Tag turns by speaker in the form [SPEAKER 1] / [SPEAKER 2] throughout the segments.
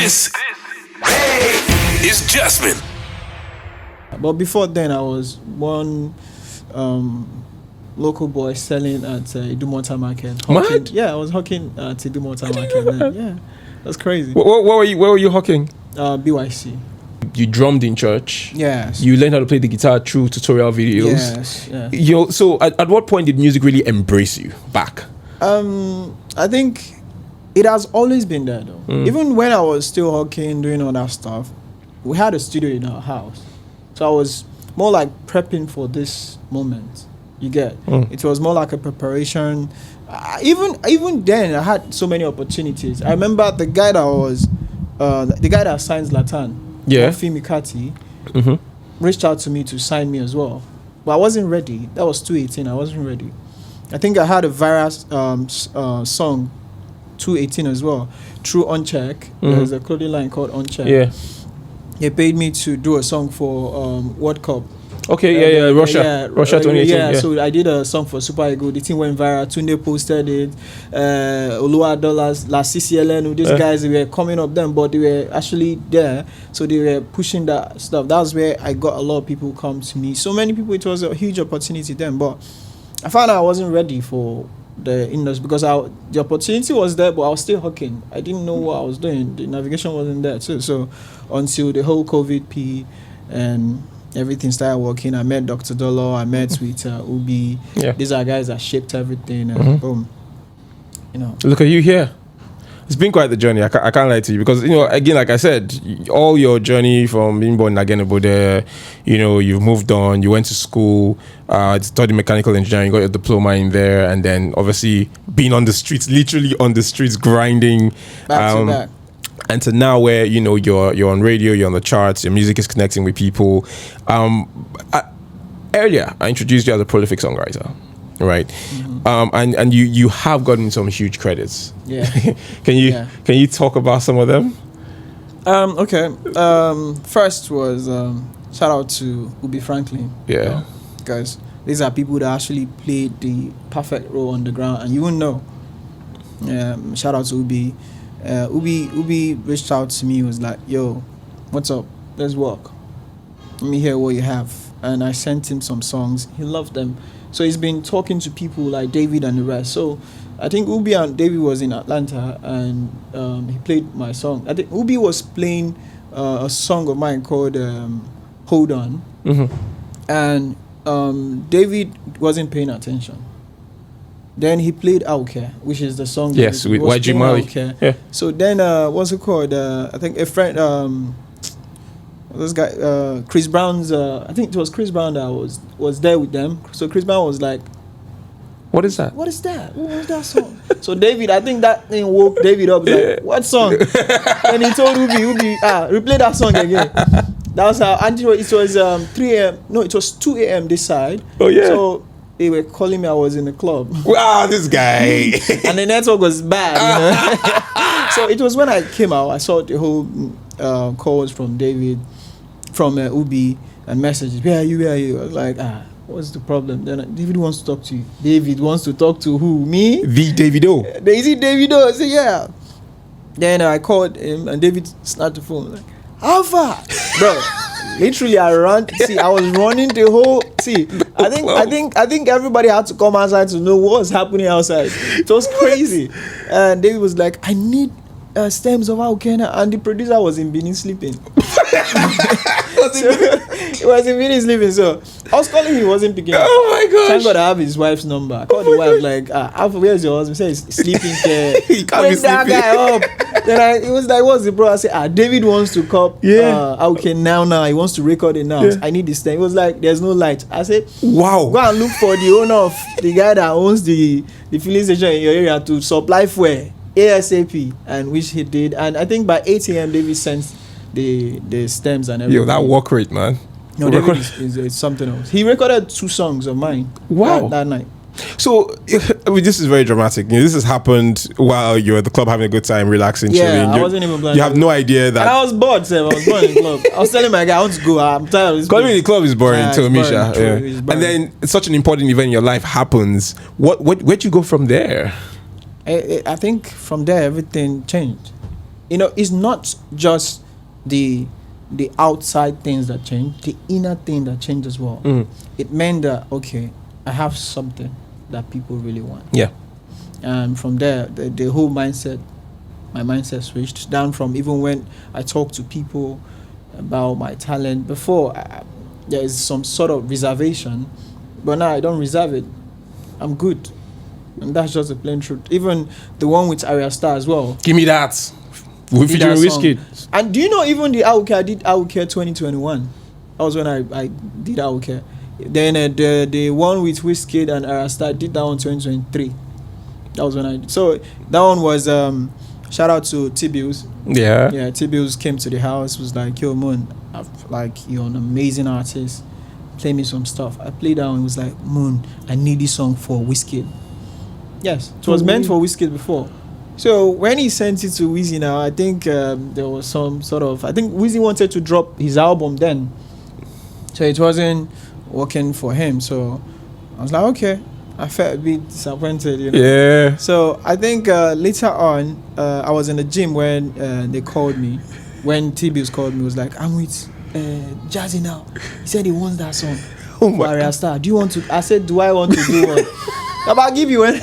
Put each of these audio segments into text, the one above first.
[SPEAKER 1] This is Jusmen.
[SPEAKER 2] But before then, I was one local boy selling at Idumota Market.
[SPEAKER 1] What?
[SPEAKER 2] Yeah, I was hawking at Idumota Market then. Yeah, that's crazy.
[SPEAKER 1] Where were you hawking?
[SPEAKER 2] BYC.
[SPEAKER 1] You drummed in church.
[SPEAKER 2] Yes.
[SPEAKER 1] You learned how to play the guitar through tutorial videos.
[SPEAKER 2] Yes. Yeah.
[SPEAKER 1] So at what point did music really embrace you back?
[SPEAKER 2] I think it has always been there though. Even when I was still hawking, doing all that stuff, we had a studio in our house. So I was more like prepping for this moment. You get? It was more like a preparation. Even then, I had so many opportunities. I remember the guy that signs Latan, Fimi Kati, reached out to me to sign me as well. But I wasn't ready. That was 2018. I wasn't ready. I think I had a viral song, 2018 as well, through Uncheck. There's a clothing line called Uncheck.
[SPEAKER 1] Yeah.
[SPEAKER 2] They paid me to do a song for World Cup.
[SPEAKER 1] Okay, Russia 2018.
[SPEAKER 2] Yeah, so I did a song for Super Eagle. The thing went viral. Tunde posted it. Olua Dollars, La CCLN, these guys, they were coming up then, but they were actually there. So they were pushing that stuff. That's where I got a lot of people come to me. So many people, it was a huge opportunity then. But I found out I wasn't ready for the industry because the opportunity was there, but I was still hawking. I didn't know what I was doing. The navigation wasn't there too. So until the whole COVID P and everything started working, I met Dr. Dolo, I met with Ubi.
[SPEAKER 1] Yeah.
[SPEAKER 2] These are guys that shaped everything, and boom.
[SPEAKER 1] Look at you here. It's been quite the journey. I can't lie to you because, again, like I said, all your journey from being born in Agenabode, you've moved on, you went to school, studied mechanical engineering, got your diploma in there, and then obviously being on the streets, literally on the streets, grinding.
[SPEAKER 2] Back to back.
[SPEAKER 1] And to now where, you're on radio, you're on the charts, your music is connecting with people. Earlier, I introduced you as a prolific songwriter. Right, and you have gotten some huge credits.
[SPEAKER 2] Yeah.
[SPEAKER 1] Can you talk about some of them?
[SPEAKER 2] Okay. First was shout out to Ubi Franklin.
[SPEAKER 1] Yeah.
[SPEAKER 2] Because these are people that actually played the perfect role on the ground, and you wouldn't know. Shout out to Ubi. Ubi reached out to me. Was like, "Yo, what's up? Let's work. Let me hear what you have." And I sent him some songs. He loved them. So he's been talking to people like David and the rest. So I think Ubi and David was in Atlanta, and he played my song. I think Ubi was playing a song of mine called Hold On. And David wasn't paying attention. Then he played Auke, which is the song.
[SPEAKER 1] Yes, with YG Mali.
[SPEAKER 2] Yeah. So then, what's it called? I think a friend... this guy, Chris Brown's, I think it was Chris Brown that was there with them. So Chris Brown was like,
[SPEAKER 1] what is that?
[SPEAKER 2] What is that? What was that song? So David, I think that thing woke David up. Like, what song? And he told Ubi, replay that song again. That was how, and it was 3 a.m. No, it was 2 a.m. this side.
[SPEAKER 1] Oh, yeah.
[SPEAKER 2] So they were calling me, I was in the club.
[SPEAKER 1] Wow, this guy.
[SPEAKER 2] And the network was bad, So it was when I came out, I saw the whole calls from David, from Ubi, and messages. Where are you? I was like, what's the problem? Then David wants to talk to you. David wants to talk to who? Me?
[SPEAKER 1] The Davido.
[SPEAKER 2] Is it Davido? I said, yeah. Then I called him, and David snapped the phone. Like, how far? Bro, literally I was running the whole, I think everybody had to come outside to know what was happening outside. It was crazy. And David was like, I need stems of Aukena, and the producer was in Benin sleeping. He was in Benin sleeping, so I was calling him, he wasn't picking up.
[SPEAKER 1] Oh my gosh.
[SPEAKER 2] Thank God I have his wife's number. I called the wife, like, Alpha, where's your husband? He said he's sleeping there.
[SPEAKER 1] He can't be
[SPEAKER 2] that
[SPEAKER 1] sleeping.
[SPEAKER 2] guy up. Then it was like, what's the bro? I said, David wants to cop now. He wants to record it now.
[SPEAKER 1] Yeah.
[SPEAKER 2] I need this thing. It was like, there's no light. I said,
[SPEAKER 1] wow.
[SPEAKER 2] Go and look for the owner of the guy that owns the filling station in your area to supply fuel ASAP, and which he did. And I think by 8 a.m. David sent the stems and everything.
[SPEAKER 1] Yo, that work rate, man.
[SPEAKER 2] No, David is something else. He recorded 2 songs of mine.
[SPEAKER 1] Wow.
[SPEAKER 2] That night.
[SPEAKER 1] So, this is very dramatic. This has happened while you're at the club having a good time, relaxing, chilling.
[SPEAKER 2] I wasn't even planning.
[SPEAKER 1] You have no idea that.
[SPEAKER 2] And I was bored, sir. I was bored in the club. I was telling my guy, I want to go. I'm tired of this.
[SPEAKER 1] Calling the club is boring, to Misha.
[SPEAKER 2] Boring,
[SPEAKER 1] And then such an important event in your life happens. Where'd you go from there?
[SPEAKER 2] I think from there everything changed. it's not just the outside things that change, the inner thing that changed as well. It meant that, okay, I have something that people really want.
[SPEAKER 1] Yeah.
[SPEAKER 2] And from there, the whole mindset, my mindset switched down from even when I talk to people about my talent. Before, there is some sort of reservation, but now I don't reserve it. I'm good. And that's just the plain truth. Even the one with Ayra Starr as well.
[SPEAKER 1] Give me that. We're featuring Wizkid.
[SPEAKER 2] And do you know even the Awuke, I did Awuke 2021. That was when I did Awuke. Then the one with Wizkid and Ayra Starr, I did that one 2023. That was when I did. So that one was shout out to T-Bills.
[SPEAKER 1] Yeah.
[SPEAKER 2] Yeah, T-Bills came to the house, was like, yo, Moon, you're an amazing artist. Play me some stuff. I played that one, was like, Moon, I need this song for Wizkid. Yes, it was meant for Wizkid before. So when he sent it to Wizzy now, I think there was some sort of... I think Wizzy wanted to drop his album then. So it wasn't working for him. So I was like, okay. I felt a bit disappointed,
[SPEAKER 1] Yeah.
[SPEAKER 2] So I think later on, I was in the gym when they called me. When T-Bills called me, was like, I'm with Jazzy now. He said he wants that song.
[SPEAKER 1] Oh my
[SPEAKER 2] Ayra Starr. Do you want to... I said, do I want to do one? I'll give you one.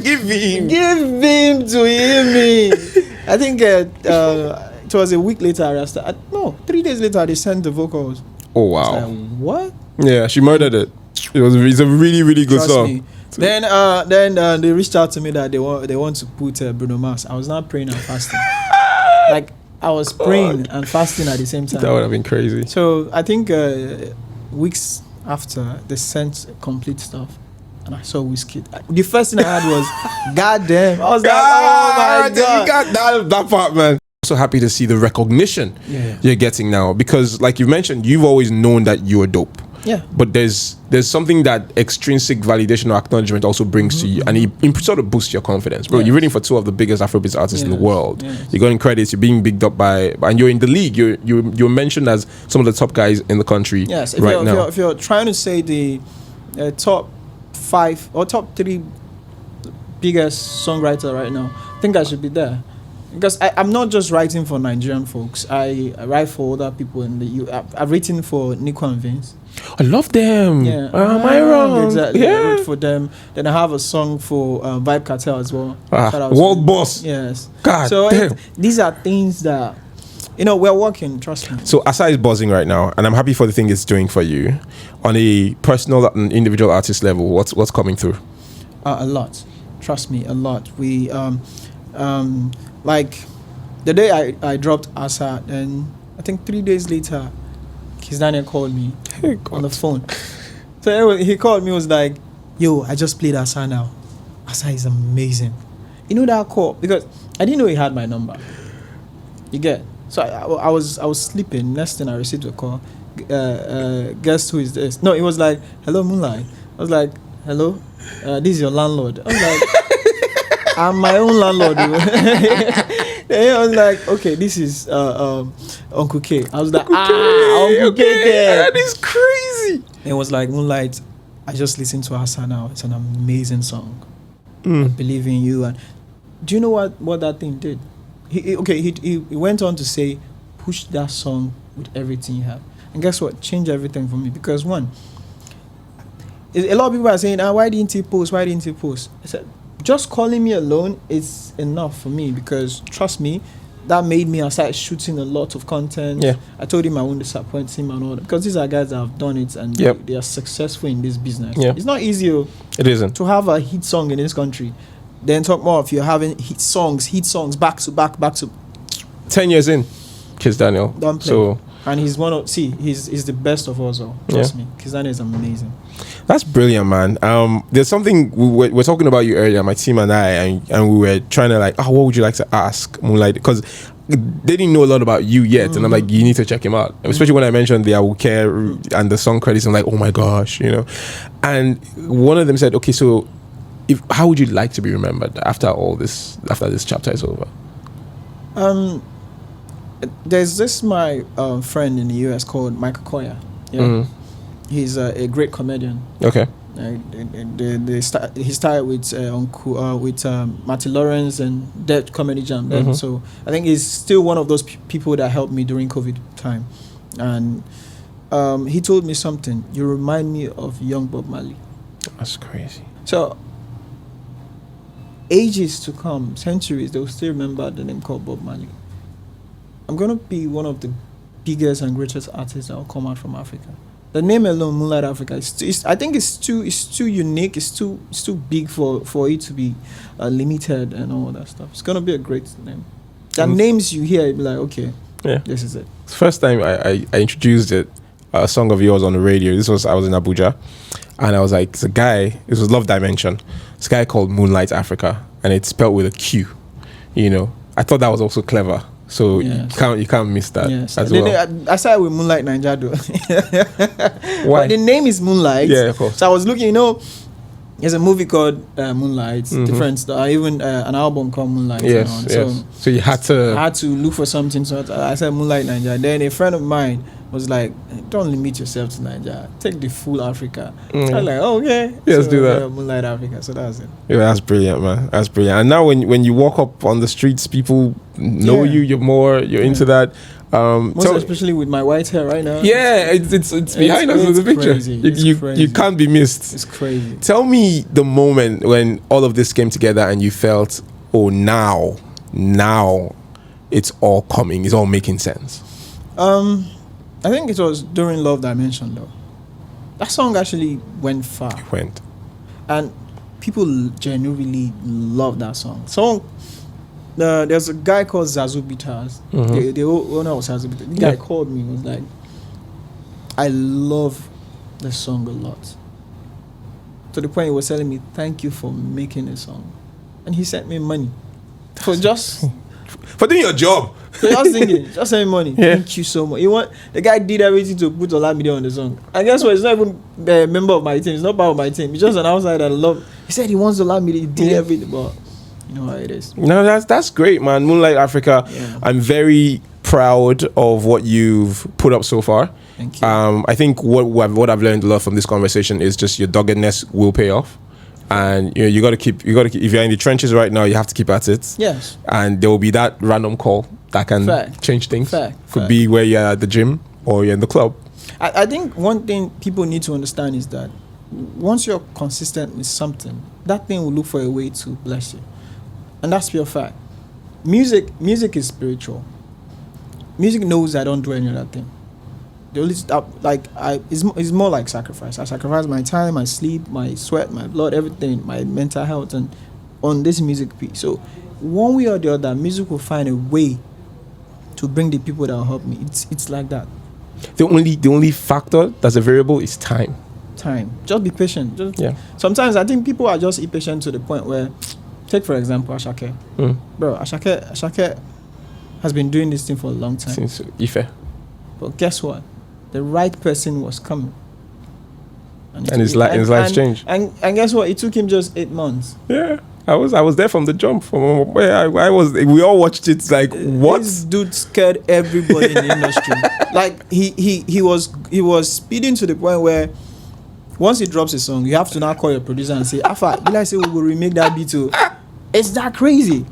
[SPEAKER 1] Give him.
[SPEAKER 2] Give him to hear me. I think it was a week later. Ayra Starr. No, 3 days later they sent the vocals.
[SPEAKER 1] Oh wow!
[SPEAKER 2] Like, what?
[SPEAKER 1] Yeah, she murdered it. It's a really really good
[SPEAKER 2] Trust
[SPEAKER 1] song.
[SPEAKER 2] Me. Then they reached out to me that they want to put Bruno Mars. I was not praying and fasting. Like I was praying and fasting at the same time.
[SPEAKER 1] That would have been crazy.
[SPEAKER 2] So I think weeks after they sent complete stuff. And I saw Wizkid. The first thing I had was, God damn. I was like, oh my God.
[SPEAKER 1] You got that part, man. So happy to see the recognition you're getting now. Because like you mentioned, you've always known that you are dope.
[SPEAKER 2] Yeah.
[SPEAKER 1] But there's something that extrinsic validation or acknowledgement also brings to you. And it sort of boosts your confidence. Bro, you're reading for two of the biggest Afrobeat artists in the world.
[SPEAKER 2] Yes.
[SPEAKER 1] You're getting credits. You're being bigged up by... And you're in the league. You're mentioned as some of the top guys in the country now.
[SPEAKER 2] If you're trying to say the top 5 or top 3 biggest songwriter right now, I think I should be there. Because I'm not just writing for Nigerian folks. I write for other people in the U. I've written for Nico and Vince.
[SPEAKER 1] I love them.
[SPEAKER 2] Yeah.
[SPEAKER 1] Am I wrong?
[SPEAKER 2] Exactly.
[SPEAKER 1] Yeah.
[SPEAKER 2] I wrote for them. Then I have a song for Vibe Cartel as well.
[SPEAKER 1] World Boss.
[SPEAKER 2] Yes.
[SPEAKER 1] God
[SPEAKER 2] so
[SPEAKER 1] damn.
[SPEAKER 2] These are things that, we're working, trust me.
[SPEAKER 1] So Asa is buzzing right now, and I'm happy for the thing it's doing for you. On a personal and individual artist level, what's coming through?
[SPEAKER 2] A lot. Trust me, a lot. We, like, the day I dropped Asa, then I think 3 days later, Kiss Daniel called me on the phone. So anyway, he called me, was like, yo, I just played Asa now. Asa is amazing. You know that call? Because I didn't know he had my number. You get? So I was sleeping. Next thing I received a call. Guess who is this? No, it was like, hello, Moonlight. I was like, hello? This is your landlord. I was like, I'm my own landlord. Then I was like, okay, this is Uncle K. I was like, Uncle K.
[SPEAKER 1] That is crazy.
[SPEAKER 2] It was like, Moonlight, I just listened to Asa now. It's an amazing song. I believe in you. And do you know what that thing did? He went on to say, push that song with everything you have. And guess what? Change everything for me. Because one, a lot of people are saying, why didn't he post? Why didn't he post? I said, just calling me alone is enough for me, because trust me, that made me start shooting a lot of content.
[SPEAKER 1] Yeah.
[SPEAKER 2] I told him I won't disappoint him and all that, because these are guys that have done it and they are successful in this business.
[SPEAKER 1] Yeah.
[SPEAKER 2] It's not easy
[SPEAKER 1] It isn't
[SPEAKER 2] to have a hit song in this country. Then talk more if you're having hit songs back to back.
[SPEAKER 1] 10 years in, Kiss Daniel.
[SPEAKER 2] Don't play.
[SPEAKER 1] So,
[SPEAKER 2] and he's he's the best of us all. Trust me, Kiss Daniel is amazing.
[SPEAKER 1] that's brilliant, man. There's something we're talking about you earlier, my team and I, and we were trying to like, what would you like to ask Moonlight? Because they didn't know a lot about you yet, and I'm like, you need to check him out. Especially when I mentioned the I Will Care and the song credits, I'm like, oh my gosh, And one of them said, okay, so how would you like to be remembered after this chapter is over?
[SPEAKER 2] There's this my friend in the US called Michael Koya. Yeah. He's a great comedian.
[SPEAKER 1] Okay.
[SPEAKER 2] He started with Martin Lawrence and Dead Comedy Jam. Then, so I think he's still one of those people that helped me during COVID time. And he told me something. You remind me of young Bob Marley.
[SPEAKER 1] That's crazy.
[SPEAKER 2] So ages to come, centuries, they'll still remember the name called Bob Marley. I'm gonna be one of the biggest and greatest artists that will come out from Africa. The name alone, Moonlight Afriqa, I think it's too unique. It's too big for it to be limited and all that stuff. It's gonna be a great name. The names you hear, you'll be like, okay, this is it.
[SPEAKER 1] It's the first time I introduced a song of yours on the radio. I was in Abuja, and I was like, it's a guy. This was Love Dimension. This guy called Moonlight Afriqa, and it's spelled with a Q. You know, I thought that was also clever. So you can't miss that as well.
[SPEAKER 2] I started with Moonlight Ninja though.
[SPEAKER 1] Why?
[SPEAKER 2] But the name is Moonlight.
[SPEAKER 1] Yeah, of course.
[SPEAKER 2] So I was looking, there's a movie called Moonlight. Different, even an album called Moonlight.
[SPEAKER 1] Yes. So you had to.
[SPEAKER 2] I had to look for something. So I said Moonlight Ninja. Then a friend of mine was like, "Don't limit yourself to Nigeria. Take the full Africa." I was like, "Oh, okay,
[SPEAKER 1] let's do that."
[SPEAKER 2] Moonlight Africa. So that's it.
[SPEAKER 1] Yeah, that's brilliant, man. That's brilliant. And now when you walk up on the streets, people know you. You're into that.
[SPEAKER 2] Most especially with my white hair right now.
[SPEAKER 1] Yeah, it's behind us in the picture. You can't be missed.
[SPEAKER 2] It's crazy.
[SPEAKER 1] Tell me the moment when all of this came together and you felt, oh, now it's all coming. It's all making sense.
[SPEAKER 2] I think it was during Love Dimension though. That song actually went far.
[SPEAKER 1] It went. And
[SPEAKER 2] people genuinely love that song. There's a guy called Zazu Bitters. The owner of Zazu Bitters. The guy called me and was like, I love the song a lot. To the point he was telling me, thank you for making the song. And he sent me money. For
[SPEAKER 1] doing your job.
[SPEAKER 2] So just thinking, just send me money. Yeah. Thank you so much. The guy did everything to put Olamide on the song. And guess what? He's not even a member of my team. He's not part of my team. He's just an outsider. He said he wants Olamide. He did everything, but you know how it is.
[SPEAKER 1] No, that's great, man. Moonlight Afriqa. Yeah. I'm very proud of what you've put up so far.
[SPEAKER 2] Thank you.
[SPEAKER 1] I think what I've learned a lot from this conversation is just your doggedness will pay off. And you got to keep. If you're in the trenches right now, you have to keep at it.
[SPEAKER 2] Yes.
[SPEAKER 1] And there will be that random call that can change things. Could be where you're at the gym or you're in the club.
[SPEAKER 2] I think one thing people need to understand is that once you're consistent with something, that thing will look for a way to bless you, and that's pure fact. Music is spiritual. Music knows I don't do any other thing. The only stuff it's more like sacrifice. I sacrifice my time, my sleep, my sweat, my blood, everything, my mental health, and on this music piece. So one way or the other, music will find a way to bring the people that will help me. It's like that.
[SPEAKER 1] The only factor that's a variable is time.
[SPEAKER 2] Just be patient. Sometimes I think people are just impatient to the point where, take for example Ashake. Bro, Ashake has been doing this thing for a long time.
[SPEAKER 1] Since Ife.
[SPEAKER 2] But guess what? The right person was coming.
[SPEAKER 1] And his life changed.
[SPEAKER 2] And guess what? It took him just 8 months.
[SPEAKER 1] Yeah. I was there from the jump. From where I was, we all watched it. Like, what?
[SPEAKER 2] This dude scared everybody in the industry. Like he was speeding to the point where once he drops a song, you have to now call your producer and say, "Afa, did I say we will remake that beat too?" It's that crazy.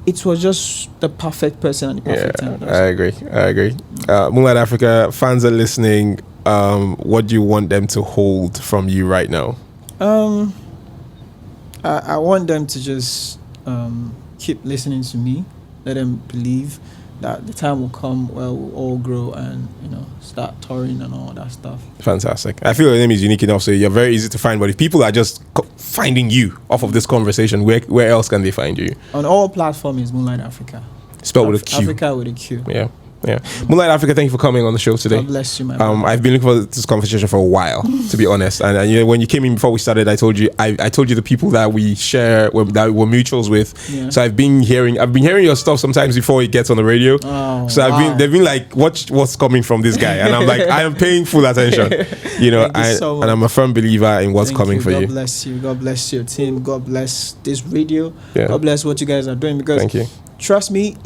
[SPEAKER 2] It was just the perfect person and the perfect time.
[SPEAKER 1] I agree. Moonlight Afriqa, fans are listening. What do you want them to hold from you right now?
[SPEAKER 2] I want them to just keep listening to me. Let them believe that the time will come where we'll all grow and start touring and all that stuff.
[SPEAKER 1] Fantastic. I feel your name is unique enough, so you're very easy to find. But if people are just finding you off of this conversation, where else can they find you?
[SPEAKER 2] On all platforms, Moonlight Afriqa.
[SPEAKER 1] Spelled with a Q.
[SPEAKER 2] Africa with a Q.
[SPEAKER 1] Yeah. Moonlight Afriqa, thank you for coming on the show today.
[SPEAKER 2] God bless you, my brother.
[SPEAKER 1] I've been looking for this conversation for a while, to be honest. And when you came in before we started, I told you the people that we share, that we're mutuals with. Yeah. So I've been hearing your stuff sometimes before it gets on the radio.
[SPEAKER 2] Oh,
[SPEAKER 1] so they've been like, what's coming from this guy? And I'm like, I am paying full attention. And I'm a firm believer in what's coming for you.
[SPEAKER 2] God bless you. God bless your team. God bless this radio.
[SPEAKER 1] Yeah.
[SPEAKER 2] God bless what you guys are doing. Because
[SPEAKER 1] thank you.
[SPEAKER 2] Trust me,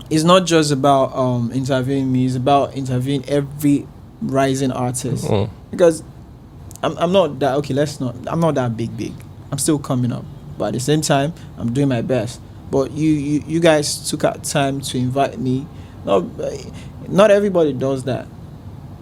[SPEAKER 2] it's not just about interviewing me. It's about interviewing every rising artist. Because I'm not that okay. I'm not that big. I'm still coming up, but at the same time, I'm doing my best. But you guys took out time to invite me. Not everybody does that.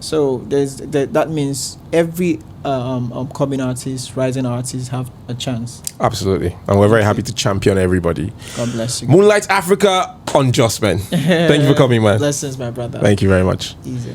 [SPEAKER 2] So that means every upcoming artist, rising artists have a chance.
[SPEAKER 1] Absolutely, and we're very happy to champion everybody.
[SPEAKER 2] God bless you.
[SPEAKER 1] Moonlight Africa on Jusmen. Thank you for coming, man.
[SPEAKER 2] Blessings, my brother.
[SPEAKER 1] Thank you very much.
[SPEAKER 2] Easy.